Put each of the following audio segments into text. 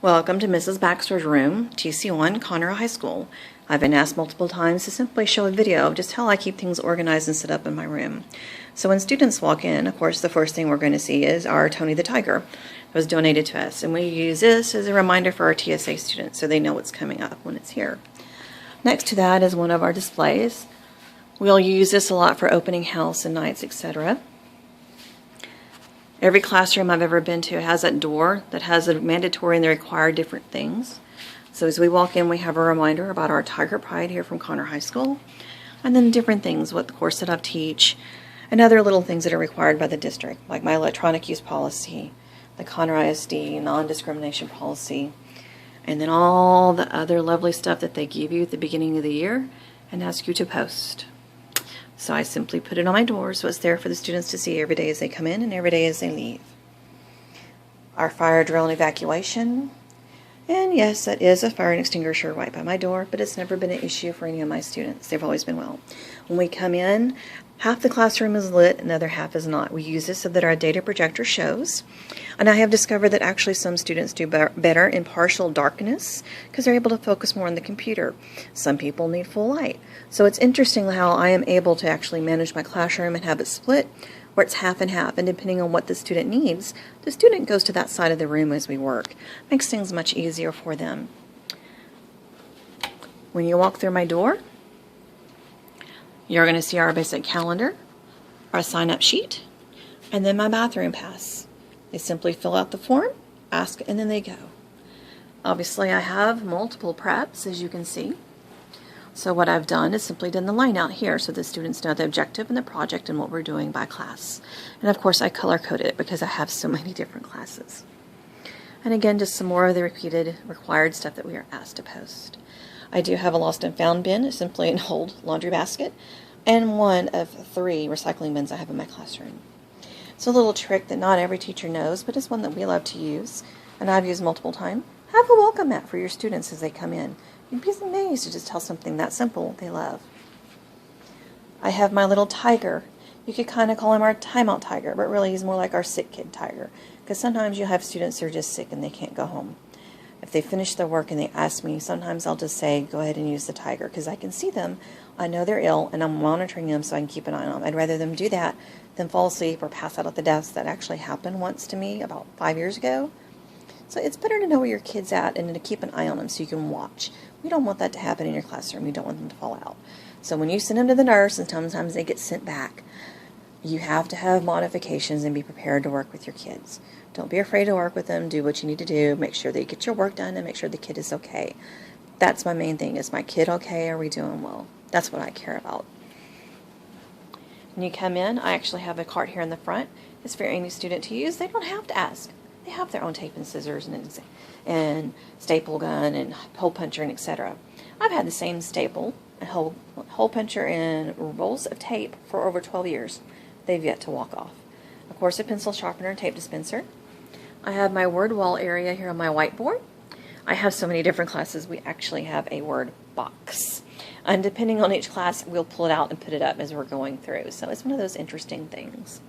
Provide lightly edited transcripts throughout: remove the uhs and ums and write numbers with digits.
Welcome to Mrs. Baxter's room, TC1, Conroe High School. I've been asked multiple times to simply show a video of just how I keep things organized and set up in my room. So when students walk in, of course, the first thing we're going to see is our Tony the Tiger that was donated to us. And we use this as a reminder for our TSA students so they know what's coming up when it's here. Next to that is one of our displays. We'll use this a lot for opening house and nights, etc. Every classroom I've ever been to has that door that has a mandatory and they require different things. So as we walk in, we have a reminder about our Tiger Pride here from Conroe High School, and then different things, what the course that I teach, and other little things that are required by the district, like my electronic use policy, the Conroe ISD non-discrimination policy, and then all the other lovely stuff that they give you at the beginning of the year and ask you to post. So I simply put it on my door so it's there for the students to see every day as they come in and every day as they leave. Our fire drill and evacuation. And yes, that is a fire and extinguisher right by my door, but it's never been an issue for any of my students. They've always been well. When we come in, half the classroom is lit and the other half is not. We use this so that our data projector shows. And I have discovered that actually some students do better in partial darkness because they're able to focus more on the computer. Some people need full light. So it's interesting how I am able to actually manage my classroom and have it split where it's half and half, and depending on what the student needs, the student goes to that side of the room as we work. Makes things much easier for them. When you walk through my door, you're going to see our basic calendar, our sign-up sheet, and then my bathroom pass. They simply fill out the form, ask, and then they go. Obviously, I have multiple preps, as you can see. So what I've done is simply done the line out here so the students know the objective and the project and what we're doing by class. And of course, I color-coded it because I have so many different classes. And again, just some more of the repeated required stuff that we are asked to post. I do have a lost and found bin. It's simply an old laundry basket and one of 3 recycling bins I have in my classroom. It's a little trick that not every teacher knows, but it's one that we love to use, and I've used multiple times. Have a welcome mat for your students as they come in. You'd be amazed to just tell something that simple they love. I have my little tiger. You could kind of call him our timeout tiger, but really he's more like our sick kid tiger, because sometimes you have students who are just sick and they can't go home. If they finish their work and they ask me, sometimes I'll just say, go ahead and use the tiger, because I can see them, I know they're ill, and I'm monitoring them so I can keep an eye on them. I'd rather them do that than fall asleep or pass out at the desk. That actually happened once to me about 5 years ago. So it's better to know where your kid's at and to keep an eye on them so you can watch. We don't want that to happen in your classroom. You don't want them to fall out. So when you send them to the nurse, and sometimes they get sent back, you have to have modifications and be prepared to work with your kids. Don't be afraid to work with them. Do what you need to do. Make sure that you get your work done and make sure the kid is okay. That's my main thing. Is my kid okay? Are we doing well? That's what I care about. When you come in, I actually have a cart here in the front. It's for any student to use. They don't have to ask. They have their own tape and scissors and staple gun and hole puncher and etc. I've had the same staple and hole puncher and rolls of tape for over 12 years. They've yet to walk off. Of course, a pencil sharpener and tape dispenser. I have my word wall area here on my whiteboard. I have so many different classes, we actually have a word box. And depending on each class, we'll pull it out and put it up as we're going through. So it's one of those interesting things.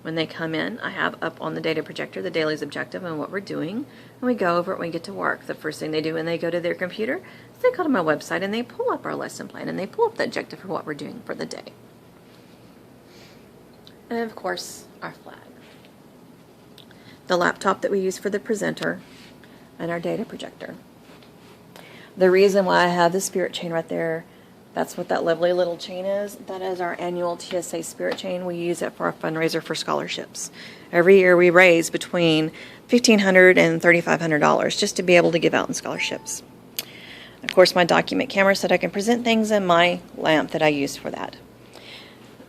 When they come in, I have up on the data projector the daily's objective and what we're doing, and we go over it when we get to work. The first thing they do when they go to their computer is they go to my website and they pull up our lesson plan and they pull up the objective for what we're doing for the day. And of course, our flag. The laptop that we use for the presenter and our data projector. The reason why I have the spirit chain right there, that's what that lovely little chain is. That is our annual TSA Spirit Chain. We use it for our fundraiser for scholarships. Every year we raise between $1,500 and $3,500 just to be able to give out in scholarships. Of course, my document camera so that I can present things, and my lamp that I use for that.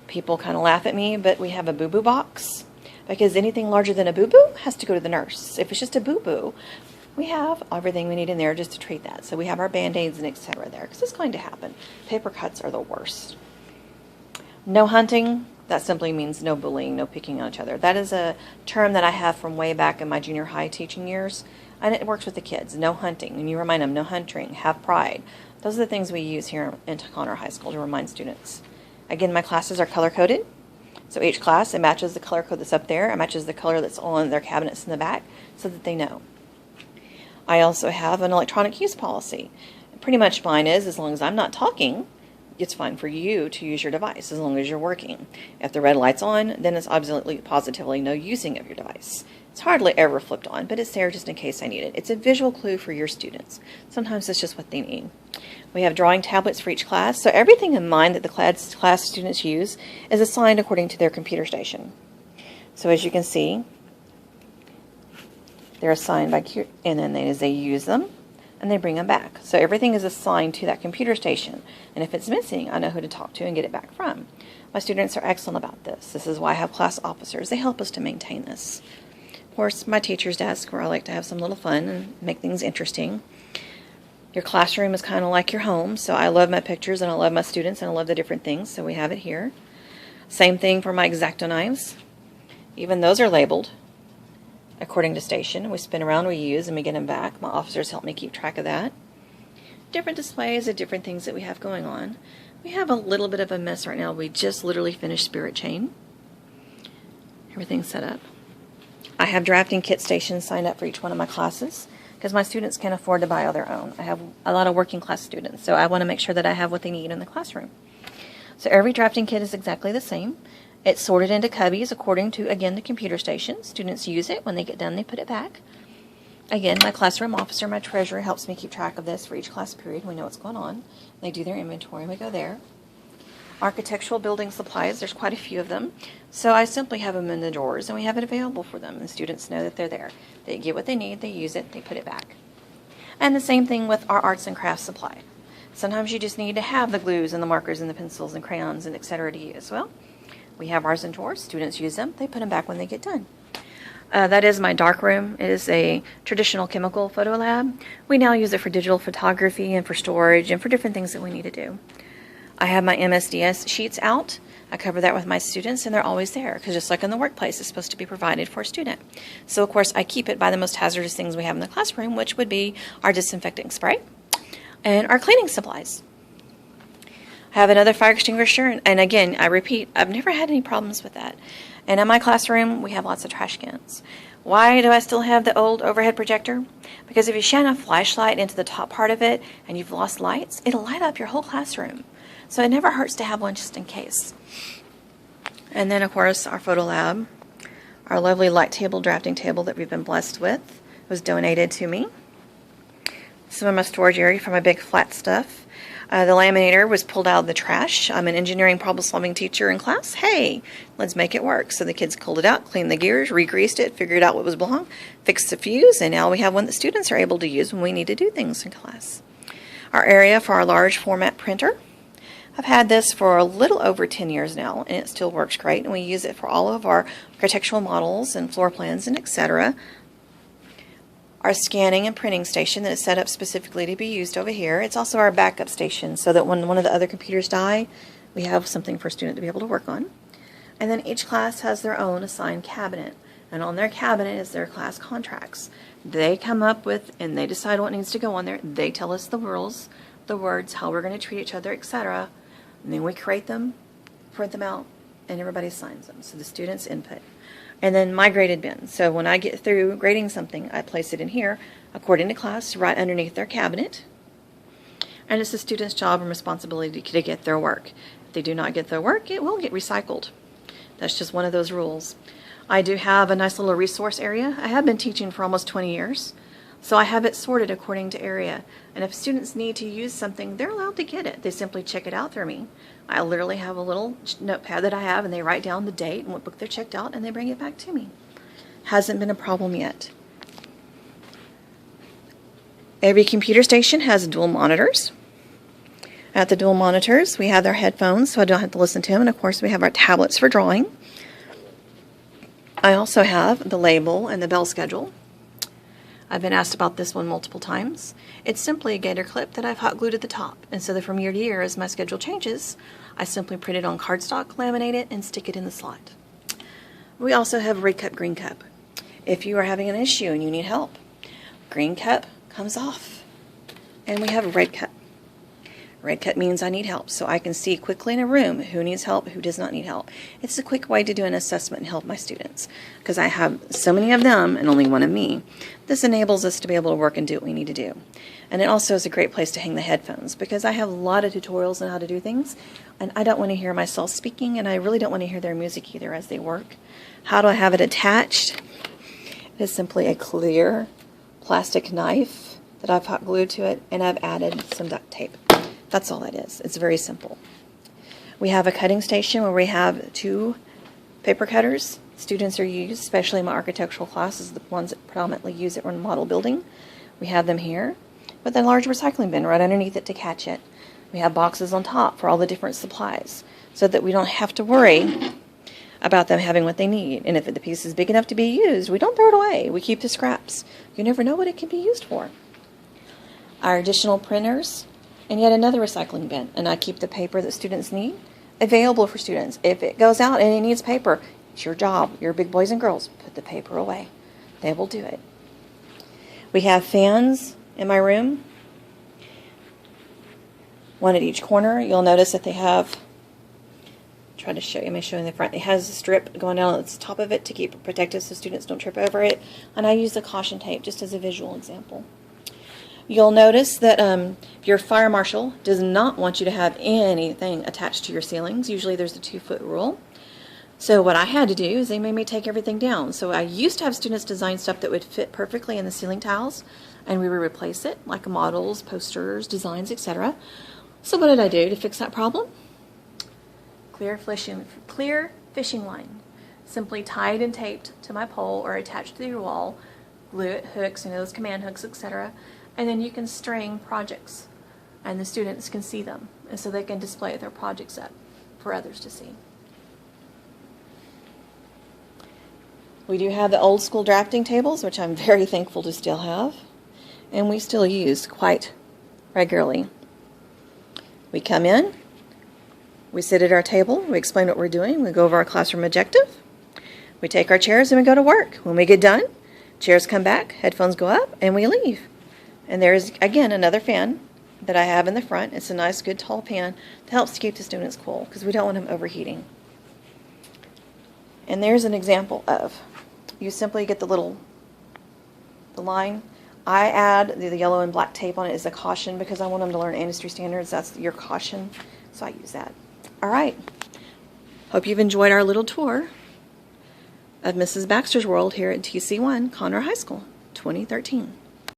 People kind of laugh at me, but we have a boo-boo box because anything larger than a boo-boo has to go to the nurse. If it's just a boo-boo, we have everything we need in there just to treat that. So we have our Band-Aids and etc. there because it's going to happen. Paper cuts are the worst. No hunting, that simply means no bullying, no picking on each other. That is a term that I have from way back in my junior high teaching years, and it works with the kids. No hunting, and you remind them, no hunting, have pride. Those are the things we use here in Conroe High School to remind students. Again, my classes are color-coded. So each class, it matches the color code that's up there. It matches the color that's on their cabinets in the back so that they know. I also have an electronic use policy. Pretty much mine is, as long as I'm not talking, it's fine for you to use your device as long as you're working. If the red light's on, then it's absolutely positively no using of your device. It's hardly ever flipped on, but it's there just in case I need it. It's a visual clue for your students. Sometimes it's just what they need. We have drawing tablets for each class, so everything in mind that the class students use is assigned according to their computer station. So as you can see, they're assigned by, and then as they use them, and they bring them back. So everything is assigned to that computer station. And if it's missing, I know who to talk to and get it back from. My students are excellent about this. This is why I have class officers. They help us to maintain this. Of course, my teacher's desk, where I like to have some little fun and make things interesting. Your classroom is kind of like your home, so I love my pictures and I love my students and I love the different things, so we have it here. Same thing for my X-Acto knives. Even those are labeled according to station. We spin around, we use, and we get them back. My officers help me keep track of that. Different displays of different things that we have going on. We have a little bit of a mess right now. We just literally finished Spirit Chain. Everything's set up. I have drafting kit stations signed up for each one of my classes because my students can't afford to buy all their own. I have a lot of working class students, so I want to make sure that I have what they need in the classroom. So every drafting kit is exactly the same. It's sorted into cubbies according to, again, the computer station. Students use it. When they get done, they put it back. Again, my classroom officer, my treasurer, helps me keep track of this for each class period. We know what's going on. They do their inventory, and we go there. Architectural building supplies, there's quite a few of them. So I simply have them in the drawers, and we have it available for them. And students know that they're there. They get what they need, they use it, they put it back. And the same thing with our arts and crafts supply. Sometimes you just need to have the glues and the markers and the pencils and crayons and etc. to use. Well, we have ours in drawers. Students use them. They put them back when they get done. That is my dark room. It is a traditional chemical photo lab. We now use it for digital photography and for storage and for different things that we need to do. I have my MSDS sheets out. I cover that with my students, and they're always there because just like in the workplace, it's supposed to be provided for a student. So, of course, I keep it by the most hazardous things we have in the classroom, which would be our disinfecting spray and our cleaning supplies. I have another fire extinguisher, and again, I repeat, I've never had any problems with that. And in my classroom, we have lots of trash cans. Why do I still have the old overhead projector? Because if you shine a flashlight into the top part of it and you've lost lights, it'll light up your whole classroom. So it never hurts to have one just in case. And then, of course, our photo lab, our lovely light table, drafting table that we've been blessed with, was donated to me. Some of my storage area for my big flat stuff. The laminator was pulled out of the trash. I'm an engineering problem-solving teacher in class. Hey, let's make it work. So the kids pulled it out, cleaned the gears, re-greased it, figured out what was wrong, fixed the fuse, and now we have one that students are able to use when we need to do things in class. Our area for our large format printer. I've had this for a little over 10 years now, and it still works great, and we use it for all of our architectural models and floor plans and etc. Our scanning and printing station that is set up specifically to be used over here. It's also our backup station so that when one of the other computers die, we have something for a student to be able to work on. And then each class has their own assigned cabinet, and on their cabinet is their class contracts. They come up with and they decide what needs to go on there. They tell us the rules, the words, how we're going to treat each other, etc. And then we create them, print them out, and everybody signs them. So the students input. And then my graded bin. So when I get through grading something, I place it in here according to class, right underneath their cabinet. And it's the student's job and responsibility to get their work. If they do not get their work, it will get recycled. That's just one of those rules. I do have a nice little resource area. I have been teaching for almost 20 years. So I have it sorted according to area. And if students need to use something, they're allowed to get it. They simply check it out through me. I literally have a little notepad that I have, and they write down the date and what book they're checked out, and they bring it back to me. Hasn't been a problem yet. Every computer station has dual monitors. At the dual monitors, we have their headphones, so I don't have to listen to them. And of course, we have our tablets for drawing. I also have the label and the bell schedule. I've been asked about this one multiple times. It's simply a gator clip that I've hot glued at the top. And so that from year to year, as my schedule changes, I simply print it on cardstock, laminate it, and stick it in the slot. We also have red cup, green cup. If you are having an issue and you need help, green cup comes off. And we have a red cup. Red cut means I need help, so I can see quickly in a room who needs help, who does not need help. It's a quick way to do an assessment and help my students, because I have so many of them and only one of me. This enables us to be able to work and do what we need to do. And it also is a great place to hang the headphones, because I have a lot of tutorials on how to do things, and I don't want to hear myself speaking, and I really don't want to hear their music either as they work. How do I have it attached? It is simply a clear plastic knife that I've hot glued to it, and I've added some duct tape. That's all that is. It's very simple. We have a cutting station where we have 2 paper cutters. Students are used, especially in my architectural classes, the ones that predominantly use it in model building. We have them here, with a large recycling bin right underneath it to catch it. We have boxes on top for all the different supplies, so that we don't have to worry about them having what they need. And if the piece is big enough to be used, we don't throw it away. We keep the scraps. You never know what it can be used for. Our additional printers, and yet another recycling bin. And I keep the paper that students need available for students. If it goes out and it needs paper, it's your job. You're big boys and girls. Put the paper away. They will do it. We have fans in my room, one at each corner. You'll notice that they have, try to show you, I'm going to show you in the front. It has a strip going down at the top of it to keep it protected so students don't trip over it. And I use the caution tape just as a visual example. You'll notice that your fire marshal does not want you to have anything attached to your ceilings. Usually there's a 2-foot rule. So what I had to do is they made me take everything down. So I used to have students design stuff that would fit perfectly in the ceiling tiles, and we would replace it, like models, posters, designs, etc. So what did I do to fix that problem? Clear fishing line. Simply tied and taped to my pole or attached to your wall, glue it, hooks, those command hooks, etc. And then you can string projects, and the students can see them, and so they can display their projects up for others to see. We do have the old school drafting tables, which I'm very thankful to still have, and we still use quite regularly. We come in, we sit at our table, we explain what we're doing, we go over our classroom objective, we take our chairs and we go to work. When we get done, chairs come back, headphones go up, and we leave. And there's, again, another fan that I have in the front. It's a nice, good, tall fan that helps to keep the students cool, because we don't want them overheating. And there's an example of, you simply get the line. I add the yellow and black tape on it as a caution, because I want them to learn industry standards. That's your caution, so I use that. All right. Hope you've enjoyed our little tour of Mrs. Baxter's World here at TC1 Conroe High School 2013.